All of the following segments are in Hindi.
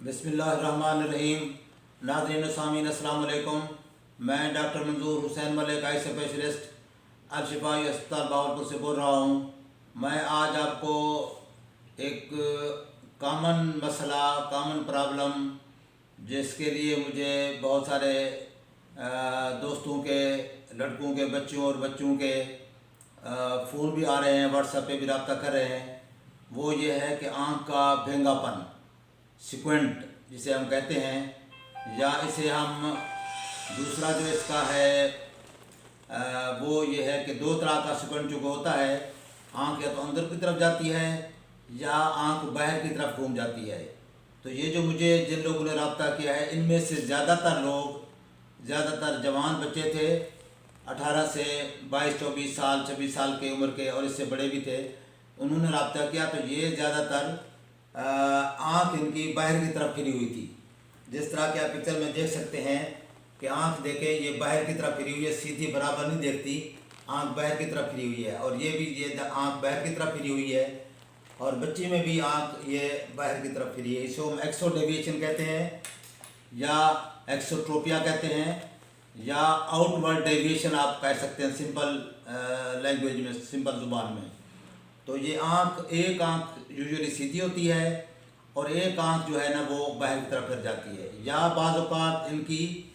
बिस्मिल्लाहिर्रहमानिर्रहीम। नाज़रीन सामीन अस्सलाम वालेकुम। मैं डॉक्टर मंजूर हुसैन मलिक आई स्पेशलिस्ट अल-शिफाई अस्पताल बावलपुर से बोल रहा हूँ। मैं आज आपको एक कॉमन मसला, कॉमन प्रॉब्लम, जिसके लिए मुझे बहुत सारे दोस्तों के, लड़कों के, बच्चों और बच्चों के फ़ोन भी आ रहे हैं, व्हाट्सएप पे भी रब्ता कर रहे हैं, वो ये है कि आँख का भेंगापन, सिक्वेंट जिसे हम कहते हैं, या इसे हम दूसरा जो इसका है वो ये है कि दो तरह का सिक्वेंट जो होता है, आँख या तो अंदर की तरफ जाती है या आँख बाहर की तरफ घूम जाती है। तो ये जो मुझे जिन लोगों ने रब्ता किया है, इनमें से ज़्यादातर जवान बच्चे थे, 18 से 22-24 साल, 26 साल के उम्र के, और इससे बड़े भी थे। उन्होंने रब्ता किया तो ये ज़्यादातर आँख इनकी बाहर की तरफ फिरी हुई थी। जिस तरह के आप पिक्चर में देख सकते हैं कि आँख देखें, ये बाहर की तरफ फिरी हुई है, सीधी बराबर नहीं देखती, आँख बाहर की तरफ फिरी हुई है। और ये भी ये आँख बाहर की तरफ फिरी हुई है, और बच्चे में भी आँख ये बाहर की तरफ फिरी है। इसको हम एक्सोडेविएशन कहते हैं, या एक्सोट्रोपिया कहते हैं, या आउटवर्ड डेविएशन आप कह सकते हैं, सिंपल लैंग्वेज में, सिंपल ज़ुबान में। तो ये एक आँख यूजुअली सीधी होती है और एक आँख जो है ना वो बाहर की तरफ फिर जाती है, या बाज़ औक़ात इनकी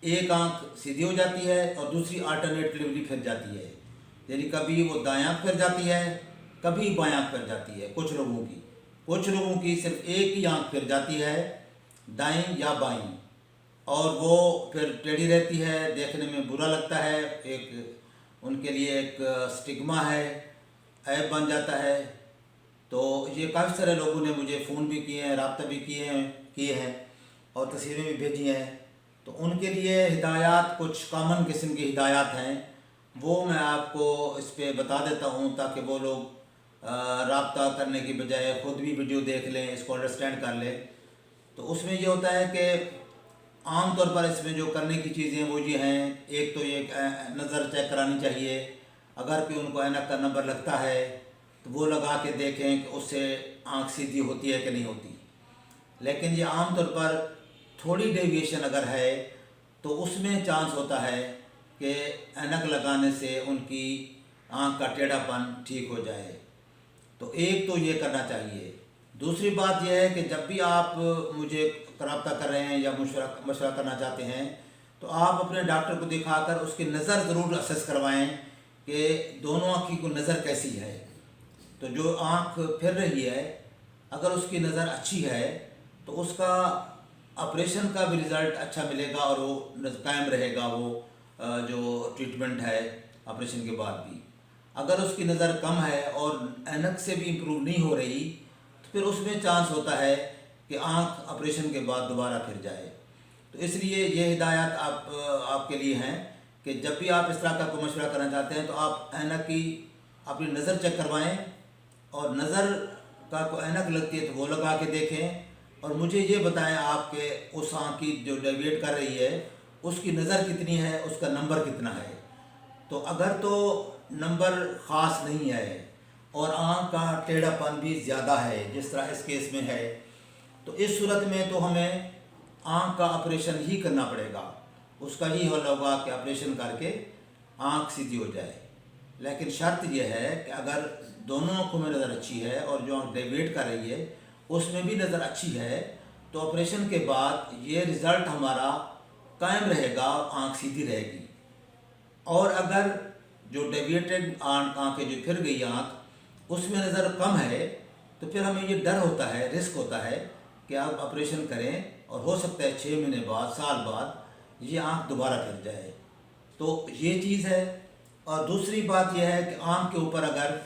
एक आँख सीधी हो जाती है और दूसरी अल्टरनेटिवली फिर जाती है। यानी कभी वो दायां आँख फिर जाती है, कभी बायां आँख फिर जाती है। कुछ लोगों की सिर्फ एक ही आँख फिर जाती है, दाईं या बाईं, और वो फिर टेढ़ी रहती है, देखने में बुरा लगता है, एक उनके लिए एक स्टिग्मा है, ऐब बन जाता है। तो ये काफ़ी सारे लोगों ने मुझे फ़ोन भी किए हैं, रब्ता भी किए हैं और तस्वीरें भी भेजी हैं। तो उनके लिए हिदायत, कुछ कॉमन किस्म की हिदायत हैं, वो मैं आपको इस पर बता देता हूँ, ताकि वो लोग रब्ता करने की बजाय ख़ुद भी वीडियो देख लें, इसको अंडरस्टैंड कर लें। तो उसमें ये होता है कि आम तौर पर इसमें जो करने की चीज़ें वो ये हैं, एक तो ये नज़र चेक करानी चाहिए। अगर कोई उनको ऐनक का नंबर लगता है तो वो लगा के देखें कि उससे आँख सीधी होती है कि नहीं होती। लेकिन ये आम तौर पर थोड़ी डेविएशन अगर है तो उसमें चांस होता है कि ऐनक लगाने से उनकी आँख का टेढ़ापन ठीक हो जाए। तो एक तो ये करना चाहिए। दूसरी बात यह है कि जब भी आप मुझे रब्ता कर रहे हैं या मशवरा करना चाहते हैं, तो आप अपने डॉक्टर को दिखाकर उसकी नज़र ज़रूर असेस करवाएं कि दोनों आँखों की नज़र कैसी है। तो जो आँख फिर रही है, अगर उसकी नज़र अच्छी है तो उसका ऑपरेशन का भी रिज़ल्ट अच्छा मिलेगा और वो कायम रहेगा, वो जो ट्रीटमेंट है ऑपरेशन के बाद भी। अगर उसकी नज़र कम है और ऐनक से भी इम्प्रूव नहीं हो रही, तो फिर उसमें चांस होता है कि आँख ऑपरेशन के बाद दोबारा फिर जाए। तो इसलिए ये हिदायत आपके लिए हैं कि जब भी आप इस तरह का कोई मशवरा करना चाहते हैं तो आप ऐनक की अपनी नज़र चेक करवाएं, और नज़र का कोई ऐनक लगती है तो वो लगा के देखें, और मुझे ये बताएं आपके उस आँख की जो डेविएट कर रही है उसकी नज़र कितनी है, उसका नंबर कितना है। तो अगर तो नंबर ख़ास नहीं है और आँख का टेढ़ापन भी ज़्यादा है, जिस तरह इस केस में है, तो इस सूरत में तो हमें आँख का ऑपरेशन ही करना पड़ेगा। उसका ही हल होगा कि ऑपरेशन करके आँख सीधी हो जाए। लेकिन शर्त यह है कि अगर दोनों आँखों में नज़र अच्छी है और जो आँख डेविएट कर रही है उसमें भी नज़र अच्छी है, तो ऑपरेशन के बाद ये रिज़ल्ट हमारा कायम रहेगा और आँख सीधी रहेगी। और अगर जो डेविएटेड आँखें, जो फिर गई आँख, उसमें नज़र कम है, तो फिर हमें ये डर होता है, रिस्क होता है कि आप ऑपरेशन करें और हो सकता है 6 महीने बाद, साल बाद ये आँख दोबारा फिर जाए। तो ये चीज़ है। और दूसरी बात यह है कि आँख के ऊपर अगर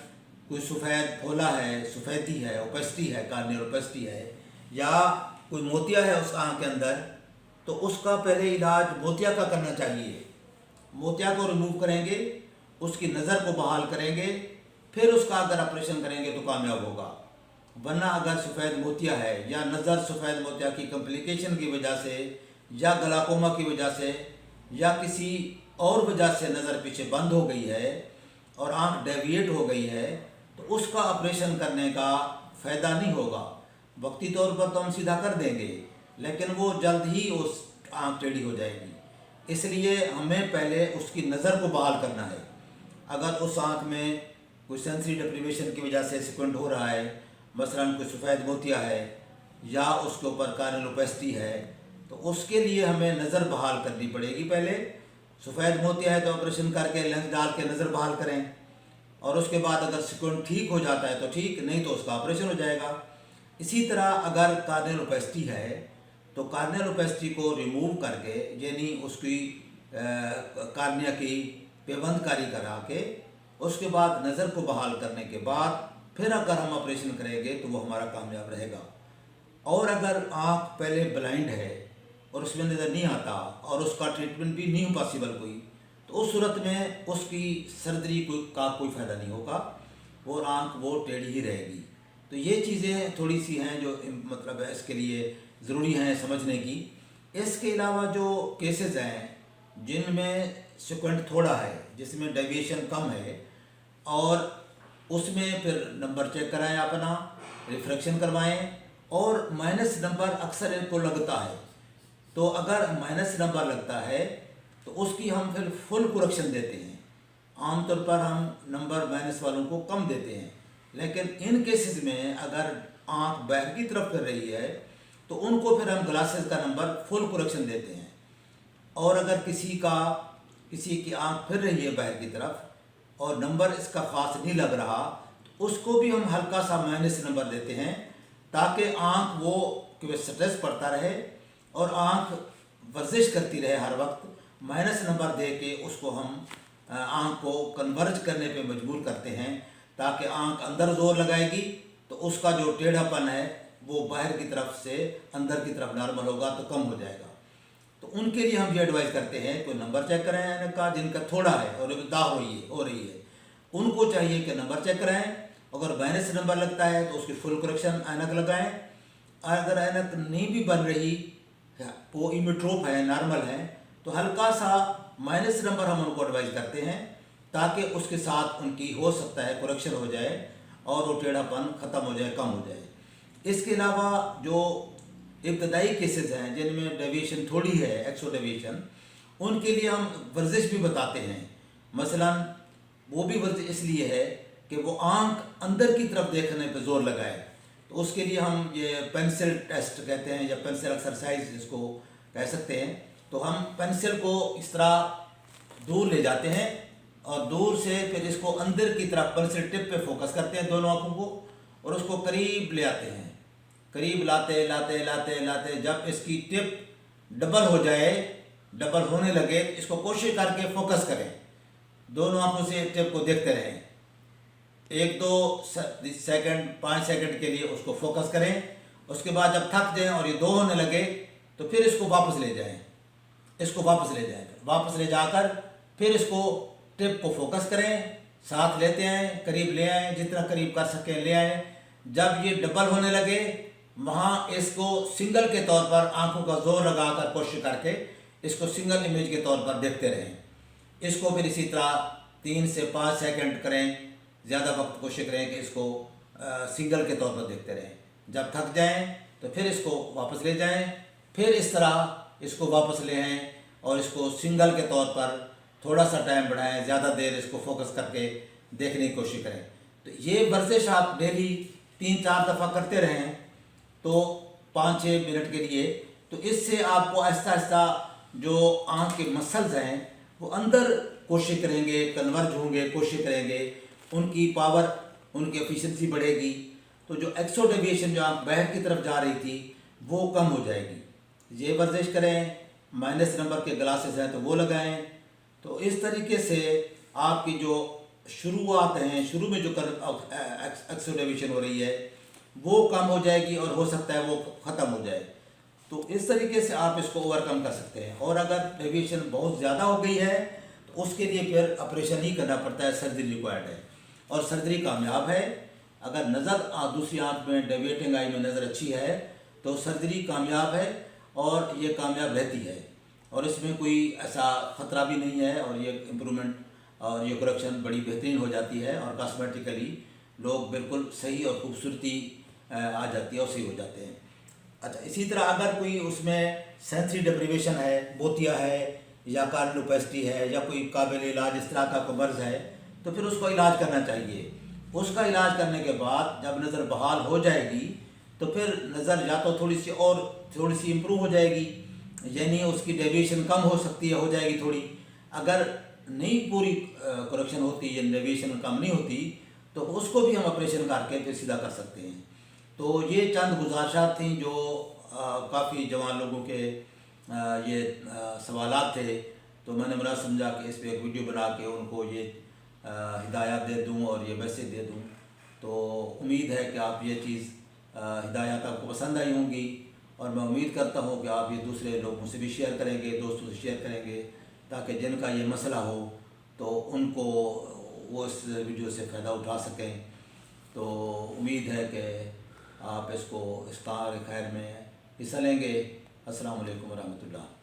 कोई सफ़ेद फोला है, सफ़ेदी है, ओपेसिटी है, कार्नियल ओपेसिटी है, या कोई मोतिया है उस आँख के अंदर, तो उसका पहले इलाज मोतिया का करना चाहिए। मोतिया को रिमूव करेंगे, उसकी नज़र को बहाल करेंगे, फिर उसका अगर ऑपरेशन करेंगे तो कामयाब होगा। वरना अगर सफ़ेद मोतिया है या नज़र सफ़ेद मोतिया की कम्प्लिकेशन की वजह से, या ग्लाकोमा की वजह से, या किसी और वजह से नज़र पीछे बंद हो गई है और आँख डेविएट हो गई है, तो उसका ऑपरेशन करने का फ़ायदा नहीं होगा। वक्ती तौर पर तो हम सीधा कर देंगे, लेकिन वो जल्द ही उस आँख टेढ़ी हो जाएगी। इसलिए हमें पहले उसकी नज़र को बहाल करना है। अगर उस आँख में कोई सेंसरी डिप्रीवेशन की वजह से सिक्वेंट हो रहा है, मसलन कोई सफ़ेद मोतिया है या उसके ऊपर कार्नियोलोपेसिटी है, तो उसके लिए हमें नज़र बहाल करनी पड़ेगी। पहले सफ़ेद मोतिया है तो ऑपरेशन करके लेंस डाल के नज़र बहाल करें, और उसके बाद अगर सिक्वेंट ठीक हो जाता है तो ठीक, नहीं तो उसका ऑपरेशन हो जाएगा। इसी तरह अगर कार्नियोलोपेसिटी है तो कार्नियोलोपेसिटी को रिमूव करके, यानी उसकी कार्निया की पेबंदकारी करा के, उसके बाद नज़र को बहाल करने के बाद फिर अगर हम ऑपरेशन करेंगे तो वो हमारा कामयाब रहेगा। और अगर आँख पहले ब्लाइंड है और उसमें नज़र नहीं आता और उसका ट्रीटमेंट भी नहीं पॉसिबल कोई, तो उस सूरत में उसकी सर्जरी का कोई फ़ायदा नहीं होगा और आँख वो टेढ़ी ही रहेगी। तो ये चीज़ें थोड़ी सी हैं जो मतलब है इसके लिए ज़रूरी हैं समझने की। इसके अलावा जो केसेस हैं जिनमें सिक्वेंट थोड़ा है, जिसमें डेविएशन कम है, और उसमें फिर नंबर चेक कराएं, अपना रिफ्रैक्शन करवाएं। और माइनस नंबर अक्सर इनको लगता है, तो अगर माइनस नंबर लगता है तो उसकी हम फिर फुल करेक्शन देते हैं। आमतौर पर हम नंबर माइनस वालों को कम देते हैं, लेकिन इन केसेस में अगर आँख बाहर की तरफ फिर रही है तो उनको फिर हम ग्लासेस का नंबर फुल करेक्शन देते हैं। और अगर किसी की आँख फिर रही है बाहर की तरफ और नंबर इसका ख़ास नहीं लग रहा, तो उसको भी हम हल्का सा माइनस नंबर देते हैं, ताकि आँख वो कि स्ट्रेस पड़ता रहे और आँख वर्जिश करती रहे हर वक्त। माइनस नंबर दे के उसको हम आँख को कन्वर्ज करने पे मजबूर करते हैं, ताकि आँख अंदर जोर लगाएगी तो उसका जो टेढ़ापन है वो बाहर की तरफ से अंदर की तरफ नॉर्मल होगा तो कम हो जाएगा। तो उनके लिए हम ये एडवाइस करते हैं कोई नंबर चेक कराएं ऐनक का, जिनका थोड़ा है और दाग हो रही है, उनको चाहिए कि नंबर चेक कराएं। अगर माइनस नंबर लगता है तो उसकी फुल करेक्शन ऐनक लगाएं। अगर ऐनक नहीं भी बन रही, वो इमेट्रोप है, नॉर्मल है, तो हल्का सा माइनस नंबर हम उनको एडवाइस करते हैं, ताकि उसके साथ उनकी हो सकता है करेक्शन हो जाए और वो टेढ़ापन ख़त्म हो जाए, कम हो जाए। इसके अलावा जो इब्तदाई केसेस हैं जिनमें डेविएशन थोड़ी है, एक्सो डेविएशन, उनके लिए हम वर्जिश भी बताते हैं। मसलन वो भी वर्जिश इसलिए है कि वो आँख अंदर की तरफ देखने पर जोर लगाए, तो उसके लिए हम ये पेंसिल टेस्ट कहते हैं या पेंसिल एक्सरसाइज जिसको कह सकते हैं। तो हम पेंसिल को इस तरह दूर ले जाते हैं और दूर से फिर इसको अंदर की तरफ पेंसिल टिप पे फोकस करते हैं दोनों आँखों को, और उसको करीब ले आते हैं। करीब लाते लाते लाते लाते जब इसकी टिप डबल हो जाए, डबल होने लगे, तो इसको कोशिश करके फोकस करें, दोनों आँखों से टिप को देखते रहें। 1-2 सेकंड 5 सेकंड के लिए उसको फोकस करें। उसके बाद जब थक जाएं और ये 2 होने लगे तो फिर इसको वापस ले जाएं, वापस ले जाकर फिर इसको टिप को फोकस करें, साथ लेते आएँ, करीब ले आएँ, जितना करीब कर सकें ले आएँ। जब ये डबल होने लगे वहाँ इसको सिंगल के तौर पर आंखों का जोर लगाकर कोशिश करके इसको सिंगल इमेज के तौर पर देखते रहें। इसको फिर इसी तरह 3 से 5 सेकंड करें, ज़्यादा वक्त कोशिश करें कि इसको सिंगल के तौर पर देखते रहें। जब थक जाएं तो फिर इसको वापस ले जाएं, फिर इस तरह इसको वापस ले आएँ और इसको सिंगल के तौर पर थोड़ा सा टाइम बढ़ाएं, ज़्यादा देर इसको फोकस करके देखने की कोशिश करें। तो ये वर्जिश आप डेली 3-4 दफ़ा करते रहें तो 5-6 मिनट के लिए, तो इससे आपको आहिस्ता आहिस्ता जो आँख के मसल्स हैं वो अंदर कोशिश करेंगे, कन्वर्ज होंगे, कोशिश करेंगे, उनकी पावर, उनकी एफिशिएंसी बढ़ेगी। तो जो एक्सो डेविएशन जो आँख बाहर की तरफ जा रही थी वो कम हो जाएगी। ये वर्जिश करें। माइनस नंबर के ग्लासेस हैं तो वो लगाएं। तो इस तरीके से आपकी जो शुरुआत हैं, शुरू में जो एक्सो डेविएशन हो रही है वो कम हो जाएगी और हो सकता है वो ख़त्म हो जाए। तो इस तरीके से आप इसको ओवरकम कर सकते हैं। और अगर डेविएशन बहुत ज़्यादा हो गई है तो उसके लिए फिर ऑपरेशन ही करना पड़ता है, सर्जरी रिक्वायर्ड है और सर्जरी कामयाब है। अगर नज़र दूसरी आँख में डेविएटिंग आई में नज़र अच्छी है तो सर्जरी कामयाब है और ये कामयाब रहती है और इसमें कोई ऐसा ख़तरा भी नहीं है और ये इम्प्रूवमेंट और ये करेक्शन बड़ी बेहतरीन हो जाती है और कॉस्मेटिकली लोग बिल्कुल सही और खूबसूरती आ जाती है और सही हो जाते हैं। अच्छा, इसी तरह अगर कोई उसमें सेंसरी डिप्रीवेशन है, बोतिया है या कार्डियोपैथी है या कोई काबिल इलाज इस तरह का कोई मर्ज़ है, तो फिर उसको इलाज करना चाहिए। उसका इलाज करने के बाद जब नज़र बहाल हो जाएगी तो फिर नज़र या तो थोड़ी सी इम्प्रूव हो जाएगी, यानी उसकी डेविएशन कम हो सकती है, हो जाएगी थोड़ी। अगर नहीं पूरी करेक्शन होती या डेविएशन कम नहीं होती तो उसको भी हम ऑपरेशन करके फिर सीधा कर सकते हैं। तो ये चंद गुजारिशात थी जो काफ़ी जवान लोगों के ये सवालात थे, तो मैंने बड़ा समझा कि इस पर एक वीडियो बना के उनको ये हिदायत दे दूं और ये मैसेज दे दूं। तो उम्मीद है कि आप ये चीज़ हिदायत आपको पसंद आई होंगी और मैं उम्मीद करता हूं कि आप ये दूसरे लोगों से भी शेयर करेंगे, दोस्तों से शेयर करेंगे, ताकि जिनका ये मसला हो तो उनको वो इस वीडियो से फ़ायदा उठा सकें। तो उम्मीद है कि आप इसको इफ्तार खैर में हिस्सा लेंगे। अस्सलाम वालेकुम रहमतुल्लाह।